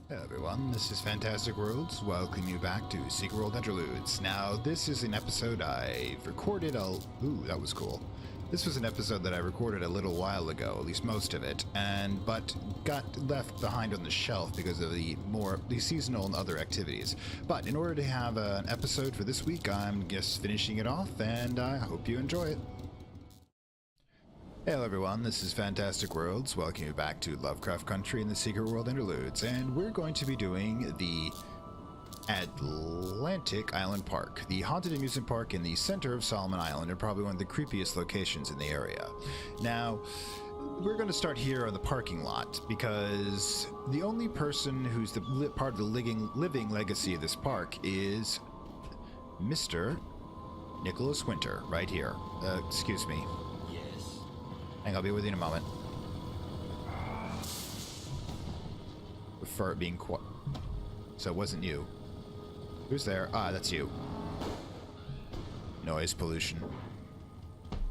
Hello everyone, this is Fantastic Worlds. Welcome you back to Secret World Interludes. Now, this is an episode I've recorded ooh, that was cool. This was an episode that I recorded a little while ago, at least most of it, but got left behind on the shelf because of the seasonal and other activities. But in order to have an episode for this week, I'm just finishing it off, and I hope you enjoy it. Hello everyone, this is Fantastic Worlds. Welcome you back to Lovecraft Country in the Secret World Interludes, and we're going to be doing the Atlantic Island Park, the haunted amusement park in the center of Solomon Island, and probably one of the creepiest locations in the area. Now, we're going to start here on the parking lot, because the only person who's part of the living legacy of this park is Mr. Nicholas Winter, right here. Excuse me. I'll be with you in a moment. Prefer it being quiet. So it wasn't you. Who's there? Ah, that's you. Noise pollution.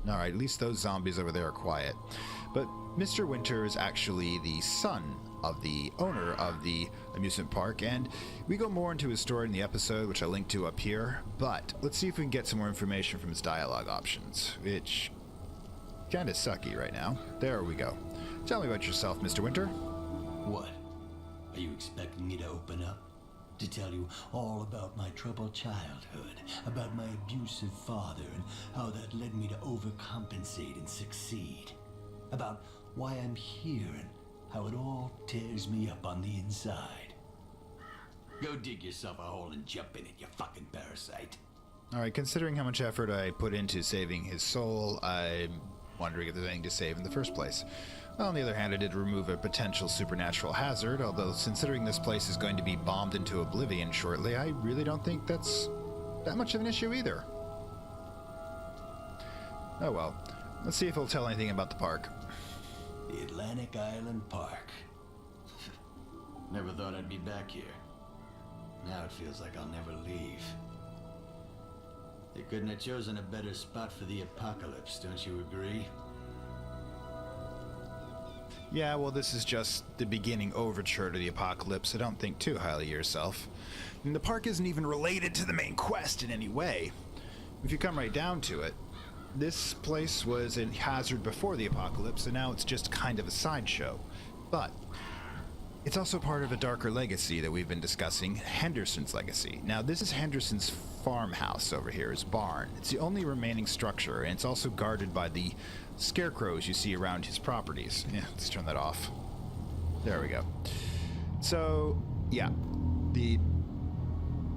Alright, at least those zombies over there are quiet. But Mr. Winter is actually the son of the owner of the amusement park, and we go more into his story in the episode, which I'll link to up here. But let's see if we can get some more information from his dialogue options, which kind of sucky right now. There we go. Tell me about yourself, Mr. Winter. What? Are you expecting me to open up? To tell you all about my troubled childhood, about my abusive father and how that led me to overcompensate and succeed? About why I'm here and how it all tears me up on the inside? Go dig yourself a hole and jump in it, you fucking parasite. Alright, considering how much effort I put into saving his soul, I'm wondering if there's anything to save in the first place. Well, on the other hand, I did remove a potential supernatural hazard, although considering this place is going to be bombed into oblivion shortly, I really don't think that's that much of an issue either. Oh well. Let's see if it'll tell anything about the park. The Atlantic Island Park. Never thought I'd be back here. Now it feels like I'll never leave. They couldn't have chosen a better spot for the apocalypse, don't you agree? Yeah, well, this is just the beginning overture to the apocalypse, so don't think too highly of yourself. And the park isn't even related to the main quest in any way. If you come right down to it, this place was a hazard before the apocalypse, and now it's just kind of a sideshow. But it's also part of a darker legacy that we've been discussing, Henderson's legacy. Now, this is Henderson's farmhouse over here, his barn. It's the only remaining structure, and it's also guarded by the scarecrows you see around his properties. Yeah, let's turn that off. There we go. So, yeah, the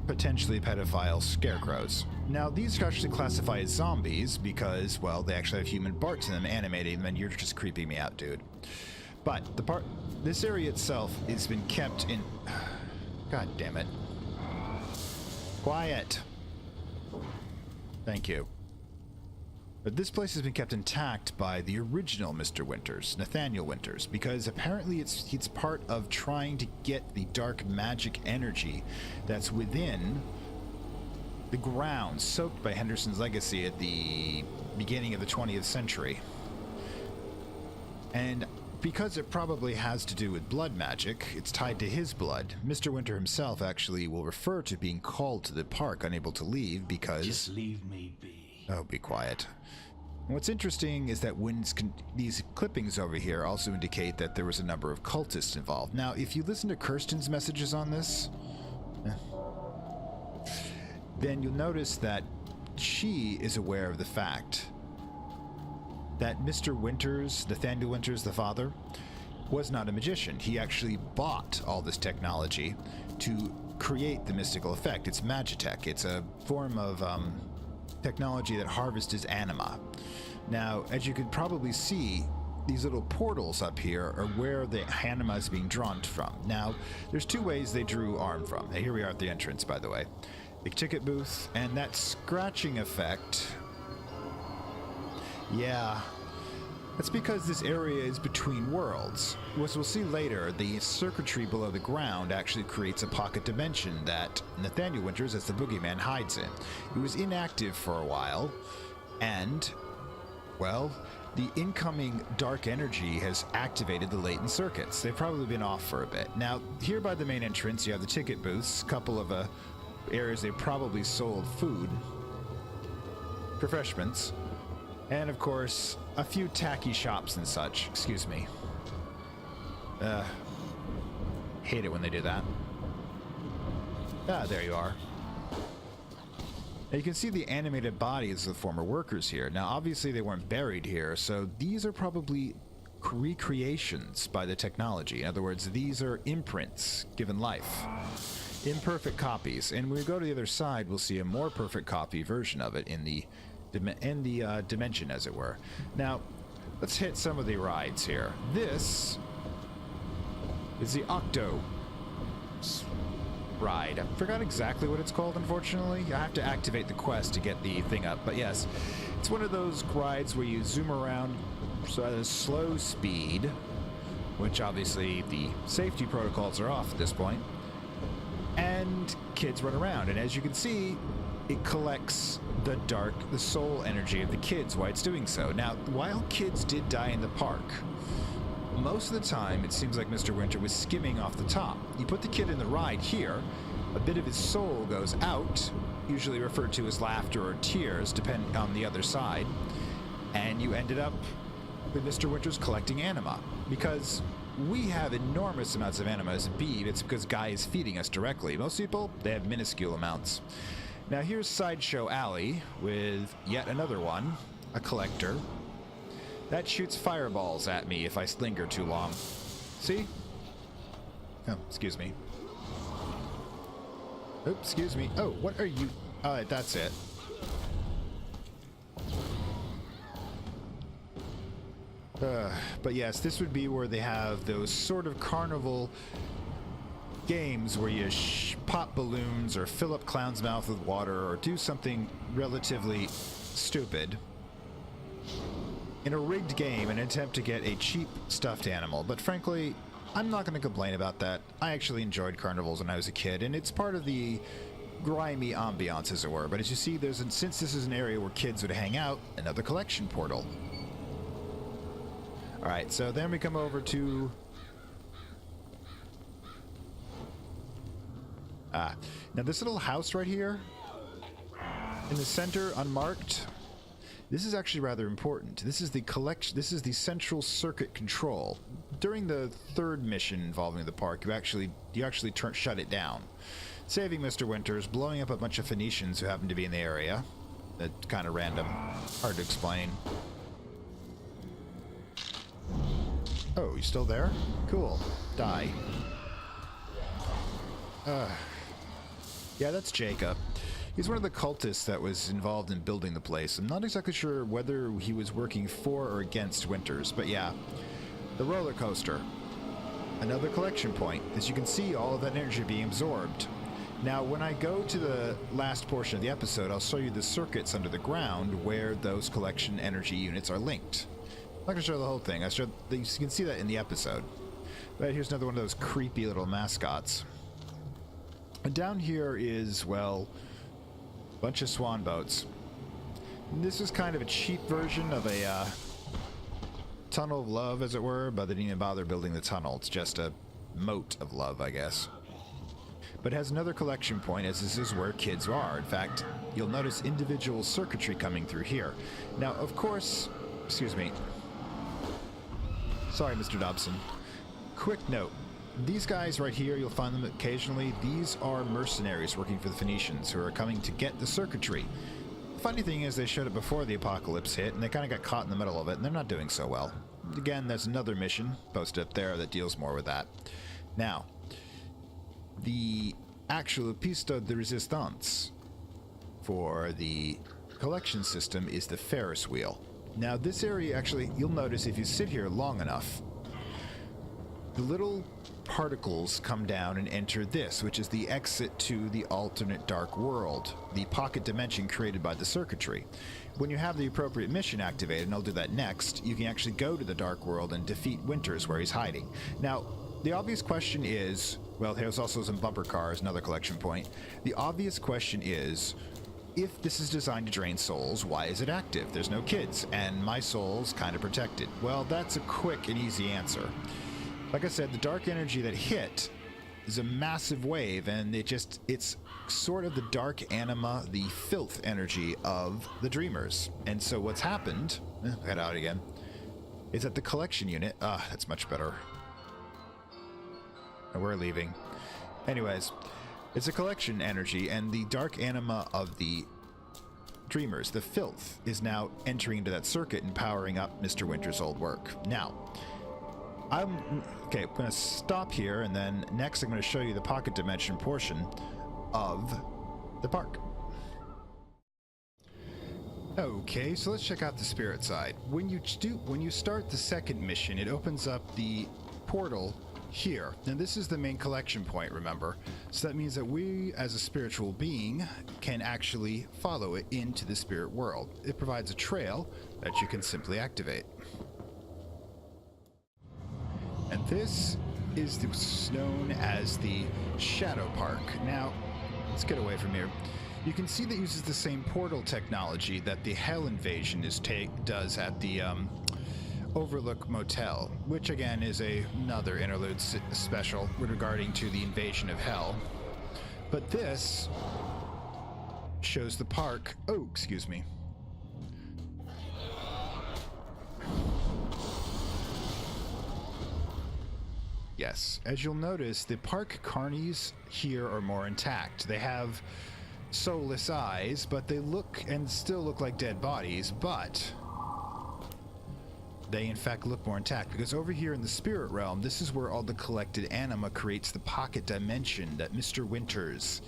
potentially pedophile scarecrows. Now, these are actually classified as zombies because, well, they actually have human parts in them, animating them, and you're just creeping me out, dude. But this area itself has been kept in... God damn it. Quiet. Thank you. But this place has been kept intact by the original Mr. Winters, Nathaniel Winters, because apparently it's part of trying to get the dark magic energy that's within the ground soaked by Henderson's legacy at the beginning of the 20th century. And because it probably has to do with blood magic, it's tied to his blood. Mr. Winter himself actually will refer to being called to the park, unable to leave because... Just leave me be. Oh, be quiet. And what's interesting is that these clippings over here also indicate that there was a number of cultists involved. Now, if you listen to Kirsten's messages on this, then you'll notice that she is aware of the fact that Mr. Winters, Nathaniel Winters, the father, was not a magician. He actually bought all this technology to create the mystical effect. It's magitech. It's a form of technology that harvests anima. Now, as you can probably see, these little portals up here are where the anima is being drawn from. Now, there's two ways they drew arm from. Here we are at the entrance, by the way. The ticket booth, and that scratching effect... Yeah, that's because this area is between worlds. As we'll see later, the circuitry below the ground actually creates a pocket dimension that Nathaniel Winters, as the boogeyman, hides in. It was inactive for a while, and, well, the incoming dark energy has activated the latent circuits. They've probably been off for a bit. Now, here by the main entrance, you have the ticket booths, a couple of areas they probably sold food, refreshments, and of course, a few tacky shops and such. Excuse me. Hate it when they do that. Ah, there you are. Now you can see the animated bodies of the former workers here. Now, obviously they weren't buried here, so these are probably recreations by the technology. In other words, these are imprints given life. Imperfect copies. And when we go to the other side, we'll see a more perfect copy version of it in the dimension, as it were. Now, let's hit some of the rides here. This is the Octo ride. I forgot exactly what it's called, unfortunately. I have to activate the quest to get the thing up, but yes, it's one of those rides where you zoom around at a slow speed, which obviously the safety protocols are off at this point, and kids run around, and as you can see, it collects the soul energy of the kids while it's doing so. Now, while kids did die in the park, most of the time, it seems like Mr. Winter was skimming off the top. You put the kid in the ride here, a bit of his soul goes out, usually referred to as laughter or tears, depending on the other side, and you ended up with Mr. Winter's collecting anima. Because we have enormous amounts of anima as a bead, it's because Guy is feeding us directly. Most people, they have minuscule amounts. Now here's Sideshow Alley with yet another one, a collector. That shoots fireballs at me if I linger too long. See? Oh, excuse me. Oops, excuse me. Oh, what are you? That's it. But yes, this would be where they have those sort of carnival games where you pop balloons or fill up clown's mouth with water or do something relatively stupid in a rigged game in an attempt to get a cheap stuffed animal. But frankly, I'm not going to complain about that. I actually enjoyed carnivals when I was a kid, and it's part of the grimy ambiance, as it were. But as you see, since this is an area where kids would hang out, another collection portal. Alright, so then we come over to... now this little house right here, in the center, unmarked... This is actually rather important. This is the collection. This is the central circuit control. During the third mission involving the park, you actually shut it down, saving Mr. Winters, blowing up a bunch of Phoenicians who happen to be in the area. That's kind of random, hard to explain. Oh, you still there? Cool. Die. Yeah, that's Jacob. He's one of the cultists that was involved in building the place. I'm not exactly sure whether he was working for or against Winters, but yeah. The roller coaster. Another collection point. As you can see, all of that energy being absorbed. Now, when I go to the last portion of the episode, I'll show you the circuits under the ground where those collection energy units are linked. I'm not going to show the whole thing. You can see that in the episode. But here's another one of those creepy little mascots. And down here is, well... bunch of swan boats. This is kind of a cheap version of a tunnel of love, as it were, but they didn't even bother building the tunnel. It's just a moat of love, I guess. But it has another collection point, as this is where kids are. In fact, you'll notice individual circuitry coming through here. Now, of course... Excuse me. Sorry, Mr. Dobson. Quick note. These guys right here, you'll find them occasionally. These are mercenaries working for the Phoenicians who are coming to get the circuitry. The funny thing is they showed it before the apocalypse hit, and they kind of got caught in the middle of it, and they're not doing so well. Again, there's another mission posted up there that deals more with that. Now, the actual Hipster Dude for the collection system is the Ferris wheel. Now, this area actually, you'll notice if you sit here long enough, the little particles come down and enter this, which is the exit to the alternate dark world, the pocket dimension created by the circuitry. When you have the appropriate mission activated, and I'll do that next, you can actually go to the dark world and defeat Winters where he's hiding. Now, the obvious question is, well, there's also some bumper cars, another collection point. The obvious question is, if this is designed to drain souls, why is it active? There's no kids, and my soul's kind of protected. Well, that's a quick and easy answer. Like I said, the dark energy that hit is a massive wave, and it's sort of the dark anima, the filth energy of the Dreamers. And so what's happened, head out again, is that the collection unit, that's much better. We're leaving. Anyways, it's a collection energy, and the dark anima of the Dreamers, the filth, is now entering into that circuit and powering up Mr. Winter's old work. Now, I'm going to stop here, and then next I'm going to show you the pocket dimension portion of the park. Okay, so let's check out the spirit side. When you start the second mission, it opens up the portal here. Now this is the main collection point, remember? So that means that we, as a spiritual being, can actually follow it into the spirit world. It provides a trail that you can simply activate. And this is known as the Shadow Park. Now, let's get away from here. You can see that it uses the same portal technology that the Hell Invasion does at the Overlook Motel, which again is another Interlude special regarding to the invasion of Hell. But this shows the park. Oh, excuse me. Yes, as you'll notice, the park carnies here are more intact. They have soulless eyes, but they look and still look like dead bodies, but they in fact look more intact, because over here in the spirit realm, this is where all the collected anima creates the pocket dimension that Mr. Winters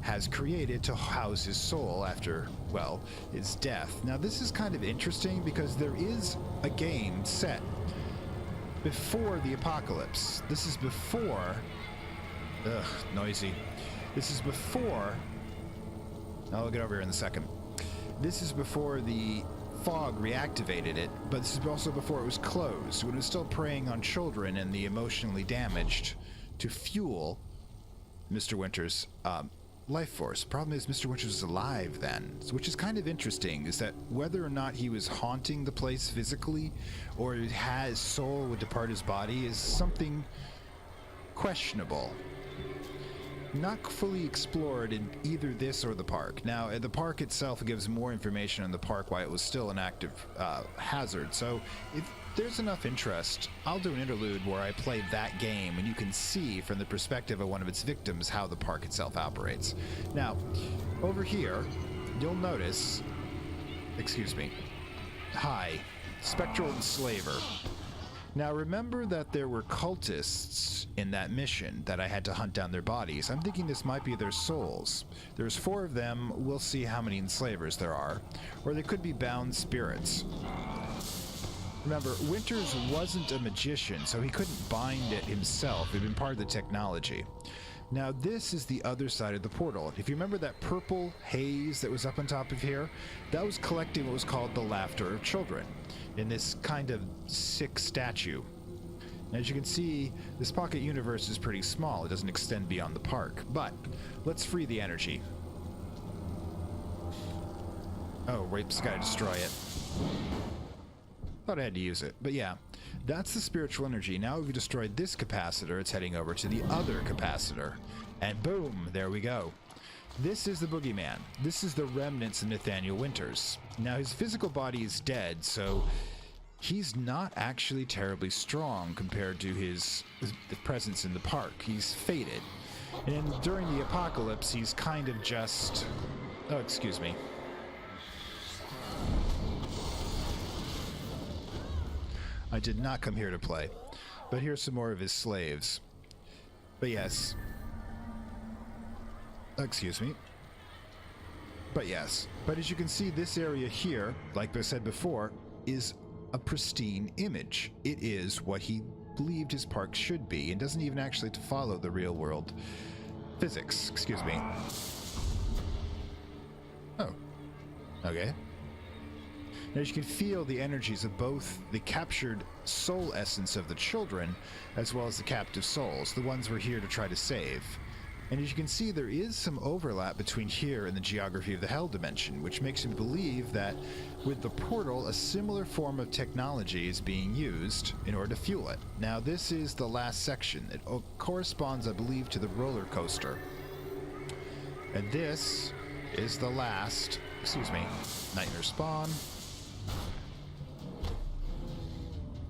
has created to house his soul after, well, his death. Now this is kind of interesting because there is a game set before the apocalypse. This is before... Ugh, noisy. This is before... I'll get over here in a second. This is before the fog reactivated it, but this is also before it was closed, when it was still preying on children and the emotionally damaged to fuel Mr. Winter's life force. Problem is, Mr. Winters was alive then, which is kind of interesting, is that whether or not he was haunting the place physically or his soul would depart his body is something questionable. Not fully explored in either this or the park. Now, the park itself gives more information on the park why it was still an active hazard. So if there's enough interest, I'll do an interlude where I play that game and you can see from the perspective of one of its victims how the park itself operates. Now, over here, you'll notice, excuse me, hi, Spectral Enslaver. Now remember that there were cultists in that mission that I had to hunt down their bodies. I'm thinking this might be their souls. There's 4 of them. We'll see how many enslavers there are. Or they could be bound spirits. Remember, Winters wasn't a magician, so he couldn't bind it himself. It had been part of the technology. Now this is the other side of the portal. If you remember that purple haze that was up on top of here, that was collecting what was called the Laughter of Children in this kind of sick statue. And as you can see, this pocket universe is pretty small. It doesn't extend beyond the park. But let's free the energy. Oh, wait, just gotta destroy it. Thought I had to use it, but yeah. That's the spiritual energy. Now we've destroyed this capacitor, it's heading over to the other capacitor. And boom, there we go. This is the boogeyman. This is the remnants of Nathaniel Winters. Now his physical body is dead, so he's not actually terribly strong compared to his presence in the park. He's faded. And during the apocalypse, he's kind of just... Oh, excuse me. I did not come here to play. But here's some more of his slaves. But yes. Excuse me. But yes. But as you can see, this area here, like I said before, is a pristine image. It is what he believed his park should be, and doesn't even actually to follow the real world physics. Excuse me. Oh. Okay. Now you can feel the energies of both the captured soul essence of the children as well as the captive souls, the ones we're here to try to save. And as you can see, there is some overlap between here and the geography of the Hell Dimension, which makes me believe that with the portal, a similar form of technology is being used in order to fuel it. Now, this is the last section. It corresponds, I believe, to the roller coaster. And this is the last, nightmare spawn.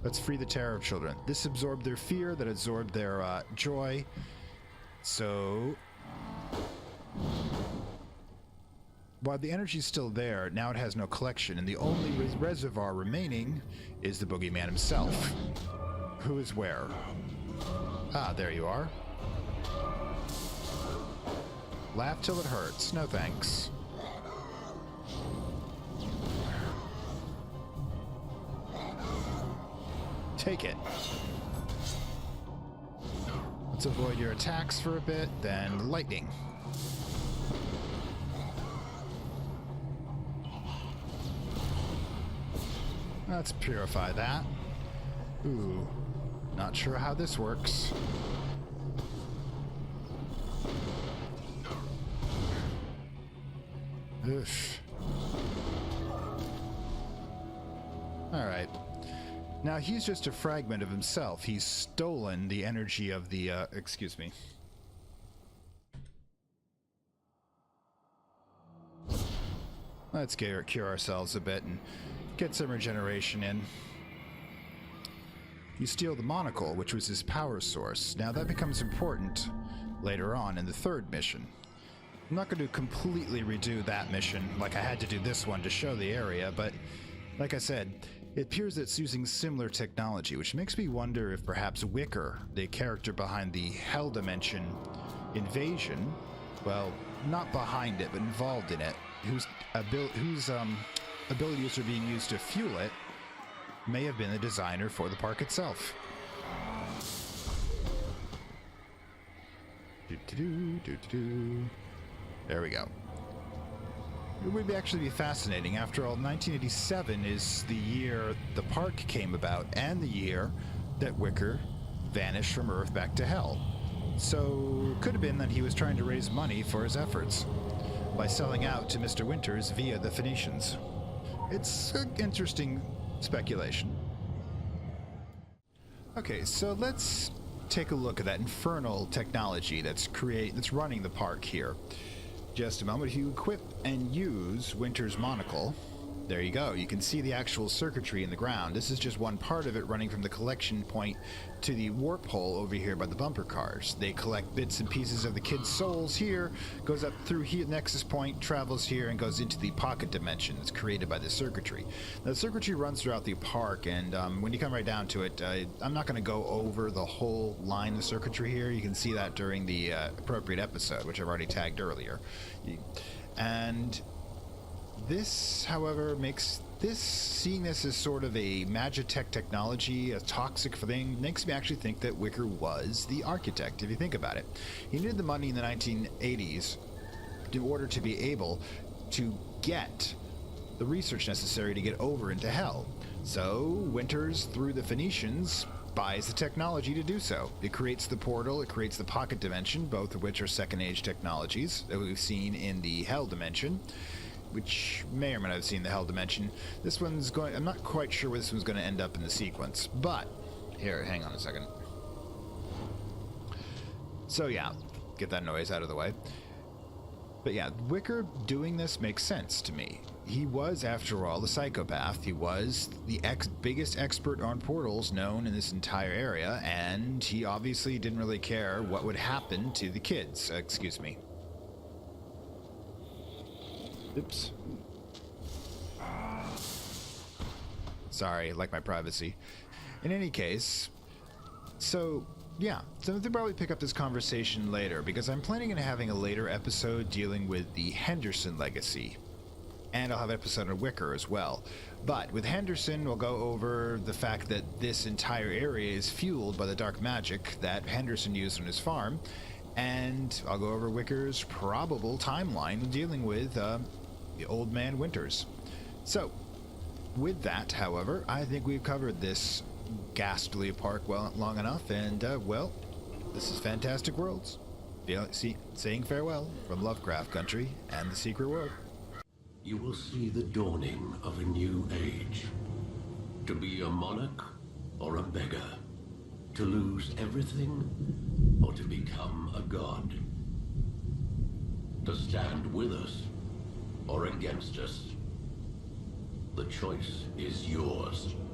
Let's free the terror of children. This absorbed their fear, that absorbed their joy. So, while the energy's still there, now it has no collection, and the only reservoir remaining is the boogeyman himself. Who is where? Ah, there you are. Laugh till it hurts. No thanks. Take it. Let's avoid your attacks for a bit, then lightning. Let's purify that. Ooh, not sure how this works. Oof. Alright. Now, he's just a fragment of himself. He's stolen the energy of the, excuse me. Let's cure ourselves a bit and get some regeneration in. You steal the monocle, which was his power source. Now, that becomes important later on in the third mission. I'm not going to completely redo that mission like I had to do this one to show the area, but like I said, it appears that it's using similar technology, which makes me wonder if perhaps Wicker, the character behind the Hell Dimension invasion, well, not behind it, but involved in it, whose abilities are being used to fuel it, may have been the designer for the park itself. There we go. It would actually be fascinating. After all, 1987 is the year the park came about and the year that Wicker vanished from Earth back to Hell. So it could have been that he was trying to raise money for his efforts by selling out to Mr. Winters via the Phoenicians. It's an interesting speculation. Okay, so let's take a look at that infernal technology that's running the park here. Just a moment. If you equip and use Winter's monocle, there you go. You can see the actual circuitry in the ground. This is just one part of it running from the collection point to the warp hole over here by the bumper cars. They collect bits and pieces of the kids' souls here, goes up through here, Nexus Point, travels here, and goes into the pocket dimension that's created by the circuitry. Now, the circuitry runs throughout the park, and when you come right down to it, I'm not going to go over the whole line of circuitry here. You can see that during the appropriate episode, which I've already tagged earlier. And this, however, seeing this as sort of a magitech technology, a toxic thing, makes me actually think that Wicker was the architect, if you think about it. He needed the money in the 1980s in order to be able to get the research necessary to get over into Hell. So, Winters, through the Phoenicians, buys the technology to do so. It creates the portal, it creates the pocket dimension, both of which are second age technologies that we've seen in the Hell Dimension, which may or may not have seen the Hell Dimension. This one's going, I'm not quite sure where this one's going to end up in the sequence, but here, hang on a second. So yeah, get that noise out of the way. But yeah, Wicker doing this makes sense to me. He was, after all, a psychopath. He was the biggest expert on portals known in this entire area, and he obviously didn't really care what would happen to the kids. Excuse me. Oops. Sorry, like my privacy. In any case, so yeah, so they'll probably pick up this conversation later, because I'm planning on having a later episode dealing with the Henderson legacy. And I'll have an episode on Wicker as well. But with Henderson, we'll go over the fact that this entire area is fueled by the dark magic that Henderson used on his farm. And I'll go over Wicker's probable timeline dealing with the old man Winters. So, with that, however, I think we've covered this ghastly park long enough. And, well, this is Fantastic Worlds. Saying farewell from Lovecraft country and the secret world. You will see the dawning of a new age. To be a monarch or a beggar. To lose everything or to become a god. To stand with us or against us. The choice is yours.